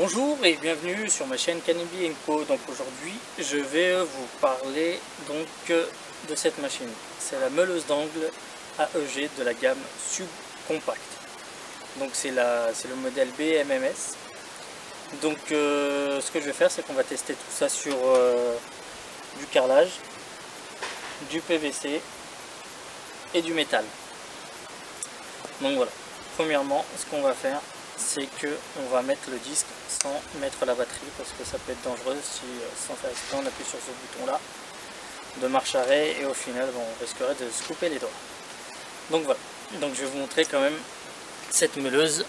Bonjour et bienvenue sur ma chaîne Canibi & Co. Donc aujourd'hui je vais vous parler de cette machine. C'est la meuleuse d'angle AEG de la gamme subcompact. Donc c'est le modèle BMMS. Donc ce que je vais faire, c'est qu'on va tester tout ça sur du carrelage, du PVC et du métal. Donc voilà, premièrement ce qu'on va faire, c'est que on va mettre le disque sans mettre la batterie, parce que ça peut être dangereux si sans faire exprès on appuie sur ce bouton là de marche arrêt et au final on risquerait de se couper les doigts. Donc voilà, donc je vais vous montrer quand même cette meuleuse,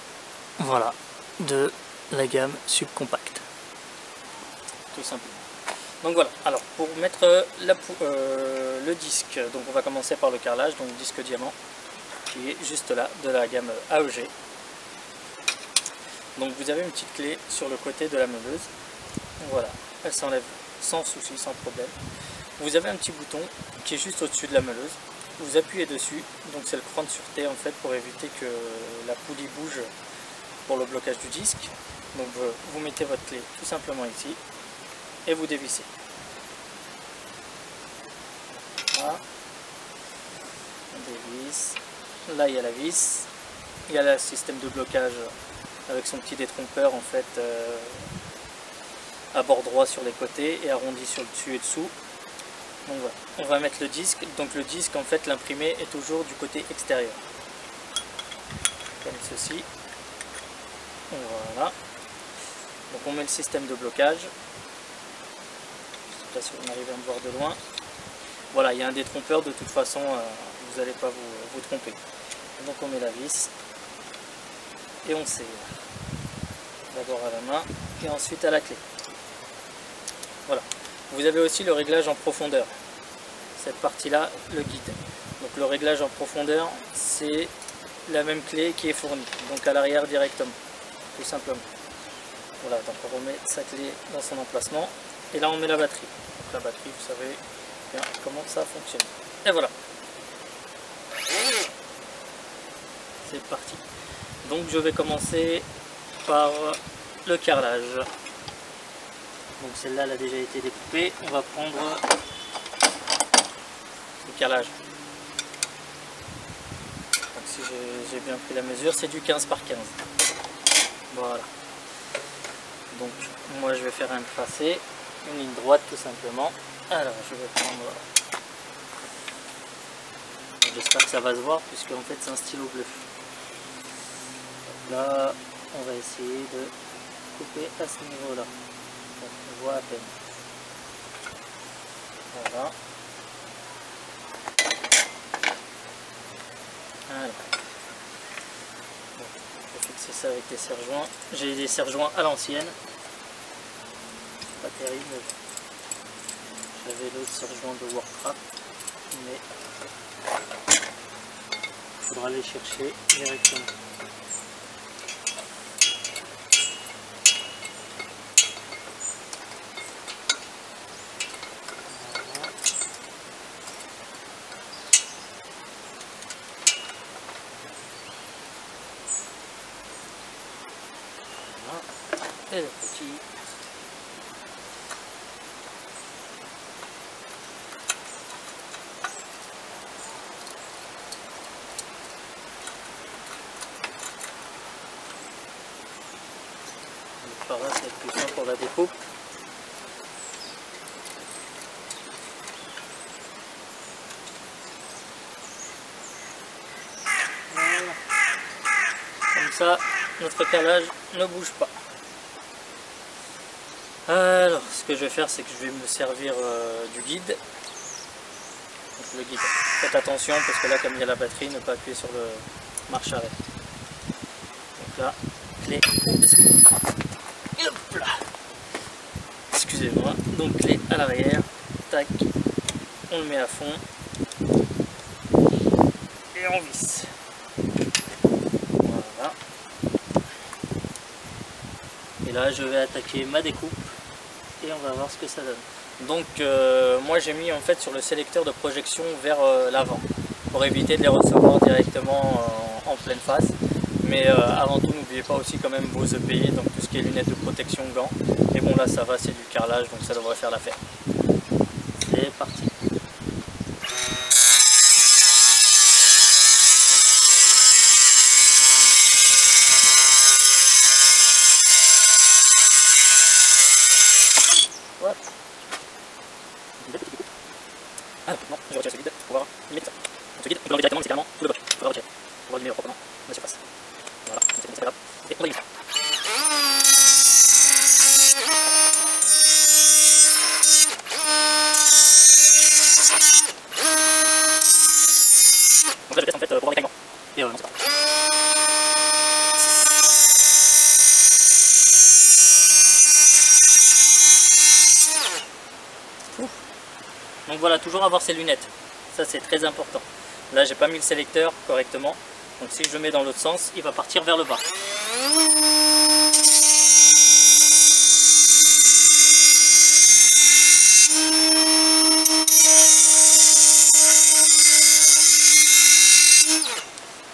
voilà, de la gamme subcompact, tout simplement. Donc voilà, alors pour mettre le disque, donc on va commencer par le carrelage, donc disque diamant qui est juste là de la gamme AEG. Donc vous avez une petite clé sur le côté de la meuleuse, voilà, elle s'enlève sans souci, sans problème. Vous avez un petit bouton qui est juste au-dessus de la meuleuse, vous appuyez dessus, donc c'est le cran de sûreté en fait pour éviter que la poulie bouge pour le blocage du disque. Donc vous mettez votre clé tout simplement ici et vous dévissez. Voilà, on dévisse, là il y a la vis, il y a le système de blocage avec son petit détrompeur en fait à bord droit sur les côtés et arrondi sur le dessus et dessous. Donc voilà, on va mettre le disque. Donc le disque en fait l'imprimé est toujours du côté extérieur, comme ceci. Voilà, donc on met le système de blocage. Je ne sais pas si vous arrivez à me voir de loin. Voilà, il y a un détrompeur, de toute façon vous n'allez pas vous tromper. Donc on met la vis et on serre d'abord à la main et ensuite à la clé. Voilà, vous avez aussi le réglage en profondeur, cette partie là, le guide. Donc le réglage en profondeur, c'est la même clé qui est fournie, donc à l'arrière directement, tout simplement. Voilà, donc on remet sa clé dans son emplacement et là on met la batterie. Donc la batterie, vous savez bien comment ça fonctionne. Et voilà, c'est parti. Donc je vais commencer par le carrelage. Donc celle-là elle a déjà été découpée. On va prendre le carrelage. Donc si j'ai bien pris la mesure, c'est du 15 par 15. Voilà. Donc moi je vais faire un tracé, une ligne droite tout simplement. Alors je vais prendre, j'espère que ça va se voir puisque en fait c'est un stylo bleu. Là, on va essayer de couper à ce niveau-là. On voit à peine. Voilà. Alors. Bon, je vais fixer ça avec des serre-joints. J'ai des serre-joints à l'ancienne. Pas terrible. J'avais l'autre serre-joint de Warcraft, mais il faudra les chercher directement. Et le petit. Donc par là c'est plus simple pour la découpe. Voilà. Comme ça, notre carrelage ne bouge pas. Alors, ce que je vais faire, c'est que je vais me servir du guide. Donc, le guide. Faites attention parce que là, comme il y a la batterie, ne pas appuyer sur le marche arrêt. Donc là, clé. Hop là. Excusez-moi. Donc clé à l'arrière. Tac. On le met à fond. Et on visse. Voilà. Et là, je vais attaquer ma découpe. Et on va voir ce que ça donne. Donc moi j'ai mis en fait sur le sélecteur de projection vers l'avant pour éviter de les recevoir directement en pleine face, Mais avant tout, n'oubliez pas aussi quand même vos EPI, donc tout ce qui est lunettes de protection, gants. Et bon là ça va, c'est du carrelage, donc ça devrait faire l'affaire. C'est parti. Voilà. Ah non, je retire ce vide pour pouvoir limiter ça. Donc ce vide, on peut l'enlever directement, mais c'est carrément tout le bloc. Il faudra retirer pour pouvoir limer proprement la surface. Voilà, donc c'est bon, c'est pas grave. Et on délime. Donc là je teste en fait pour voir les caillements. Et non c'est pas. Donc voilà, toujours avoir ses lunettes, ça c'est très important. Là j'ai pas mis le sélecteur correctement, donc si je le mets dans l'autre sens, il va partir vers le bas.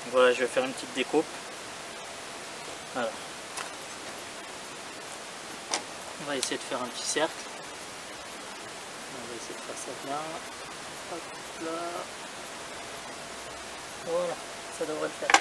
Donc voilà, je vais faire une petite découpe. Alors, on va essayer de faire un petit cercle. On va essayer de faire ça bien. Hop là. Voilà, ça devrait le faire.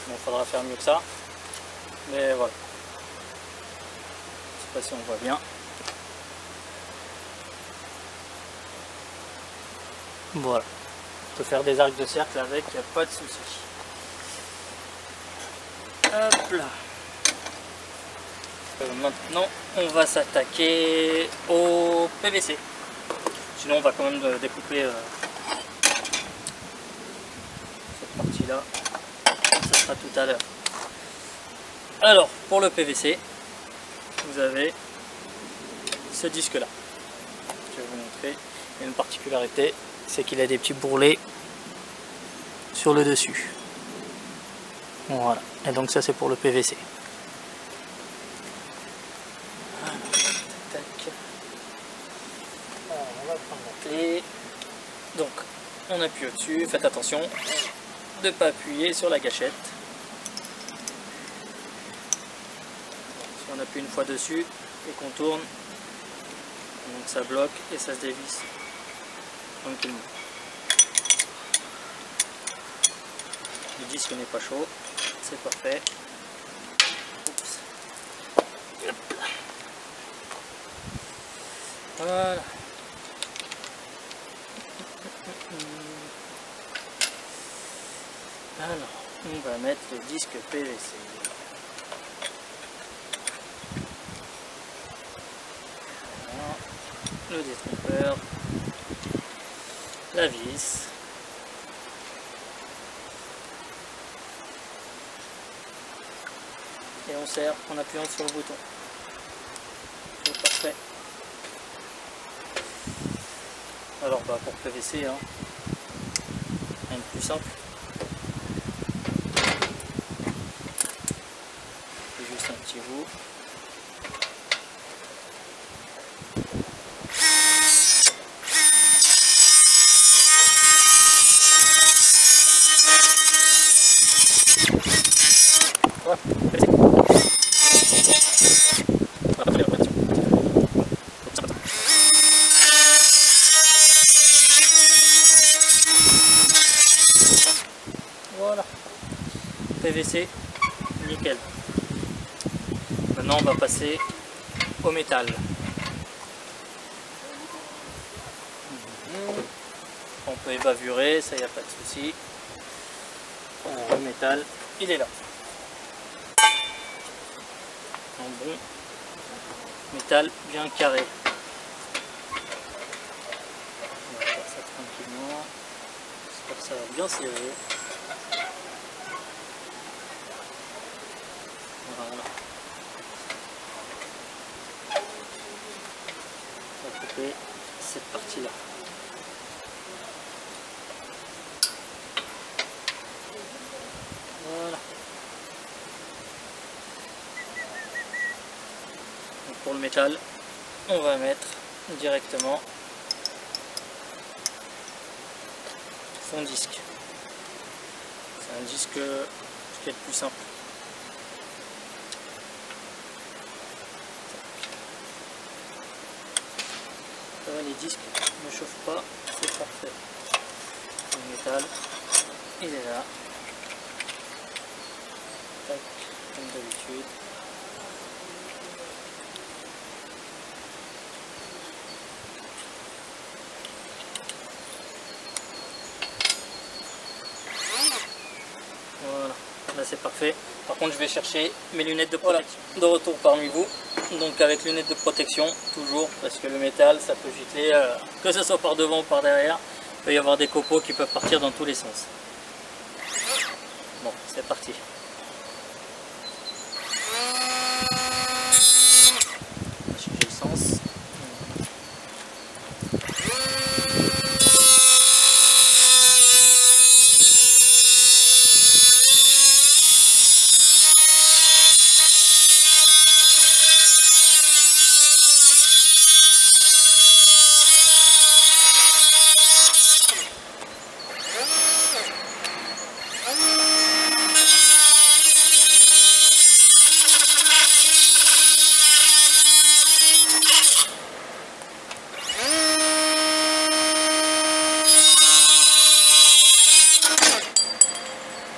Bon, il faudra faire mieux que ça, mais voilà. Je sais pas si on voit bien. Voilà. On peut faire des arcs de cercle avec, il n'y a pas de souci. Hop là. Maintenant, on va s'attaquer au PVC. Sinon, on va quand même découper cette partie-là. Ça sera tout à l'heure. Alors, pour le PVC, vous avez ce disque-là. Je vais vous montrer. Il y a une particularité, c'est qu'il a des petits bourrelets sur le dessus. Voilà. Et donc ça, c'est pour le PVC. On va prendre la clé. Donc, on appuie au-dessus. Faites attention de ne pas appuyer sur la gâchette. Si on appuie une fois dessus et qu'on tourne, donc ça bloque et ça se dévisse tranquillement. Le disque n'est pas chaud, c'est parfait. Oups. Voilà. Alors, on va mettre le disque PVC. Voilà. Le détrompeur, la vis. Et on serre en appuyant sur le bouton. C'est parfait. Alors bah pour PVC, hein, rien de plus simple. C'est juste un petit bout. Voilà. PVC, nickel. Maintenant on va passer au métal. On peut évaluer, ça y a pas de souci. Le métal, il est là. Un bon métal bien carré. On va faire ça tranquillement. J'espère que ça va bien serrer. Voilà. On va couper cette partie-là. Voilà. Donc pour le métal, on va mettre directement son disque. C'est un disque qui est le plus simple. Ça va, les disques ne chauffent pas, c'est parfait. Le métal, il est là. Tac, comme d'habitude. Voilà, là c'est parfait. Par contre je vais chercher mes lunettes de protection. Voilà, de retour parmi vous. Donc avec lunettes de protection, toujours, parce que le métal ça peut gicler, que ce soit par devant ou par derrière. Il peut y avoir des copeaux qui peuvent partir dans tous les sens. Bon, c'est parti. On va changer le sens.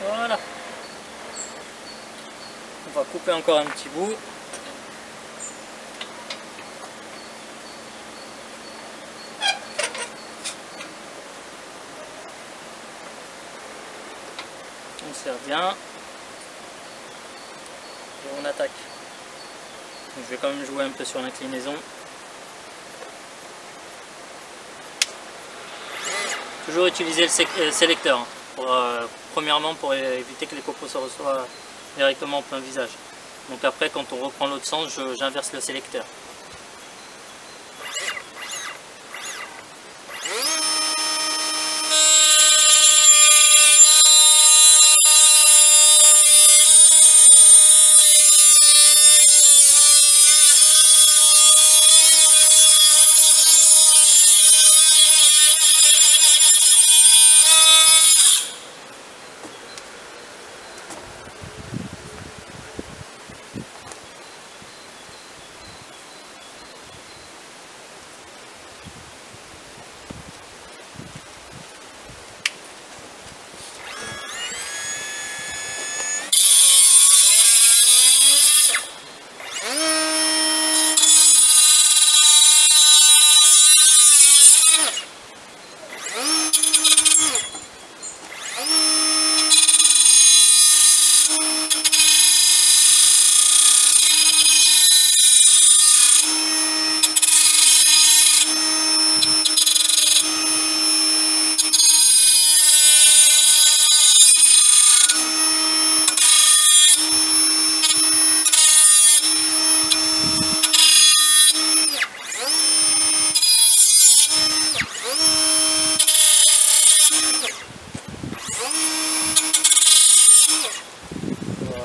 Voilà. On va couper encore un petit bout. On serre bien. Et on attaque. Donc, je vais quand même jouer un peu sur l'inclinaison. Toujours utiliser le sélecteur. Hein, premièrement pour éviter que les copeaux se reçoivent directement en plein visage. Donc après quand on reprend l'autre sens, j'inverse le sélecteur.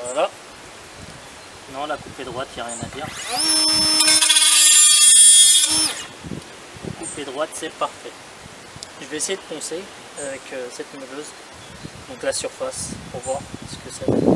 Voilà. Non, la coupée droite, il n'y a rien à dire. Coupée droite, c'est parfait. Je vais essayer de poncer avec cette meuleuse. Donc la surface, pour voir ce que ça donne.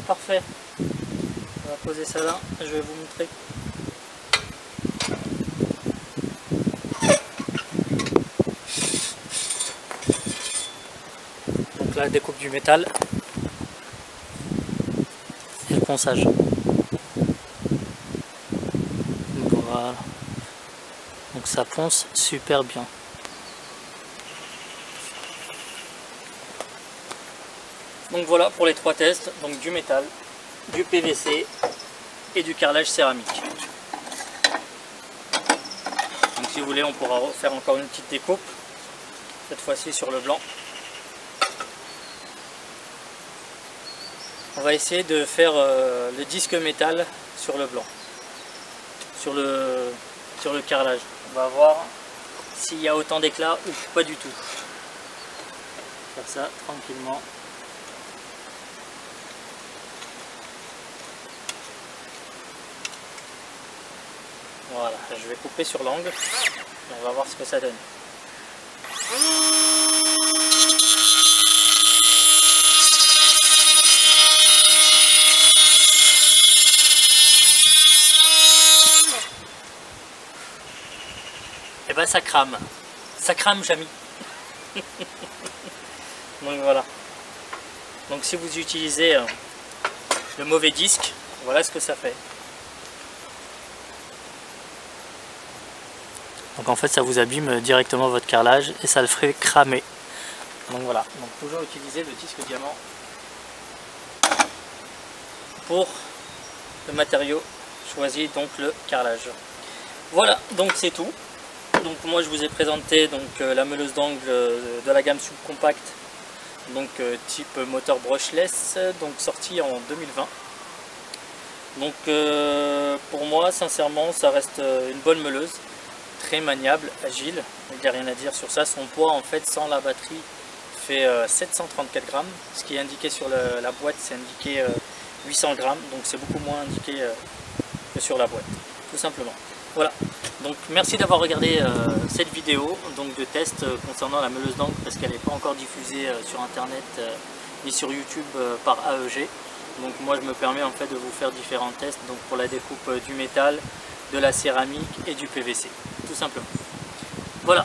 parfait. On va poser ça là, je vais vous montrer. Donc là, découpe du métal et le ponçage. Voilà. Donc ça ponce super bien. Donc voilà pour les 3 tests, donc du métal, du PVC et du carrelage céramique. Donc si vous voulez, on pourra faire encore une petite découpe, cette fois-ci sur le blanc. On va essayer de faire le disque métal sur le blanc, sur le carrelage. On va voir s'il y a autant d'éclat ou pas du tout. Faire ça tranquillement. Voilà, je vais couper sur l'angle et on va voir ce que ça donne. Et ben ça crame Jamy. Donc voilà. Donc si vous utilisez le mauvais disque, voilà ce que ça fait. Donc en fait ça vous abîme directement votre carrelage et ça le ferait cramer. Donc voilà, donc toujours utiliser le disque diamant pour le matériau choisi, donc le carrelage. Voilà, donc c'est tout. Donc moi je vous ai présenté donc la meuleuse d'angle de la gamme subcompact, donc type moteur brushless, donc sortie en 2020. Donc pour moi sincèrement ça reste une bonne meuleuse, très maniable, agile, il n'y a rien à dire sur ça. Son poids en fait sans la batterie fait 734 grammes, ce qui est indiqué sur la boîte, c'est indiqué 800 grammes, donc c'est beaucoup moins indiqué que sur la boîte, tout simplement. Voilà, donc merci d'avoir regardé cette vidéo donc de test concernant la meuleuse d'angle, parce qu'elle n'est pas encore diffusée sur internet ni sur YouTube par AEG. Donc moi je me permets en fait de vous faire différents tests, donc pour la découpe du métal, de la céramique et du PVC, tout simplement. Voilà,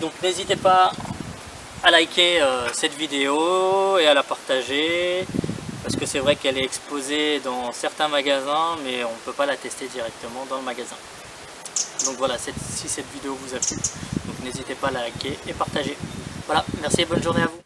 donc n'hésitez pas à liker cette vidéo et à la partager, parce que c'est vrai qu'elle est exposée dans certains magasins, mais on ne peut pas la tester directement dans le magasin. Donc voilà, si cette vidéo vous a plu, donc n'hésitez pas à la liker et partager. Voilà, merci et bonne journée à vous.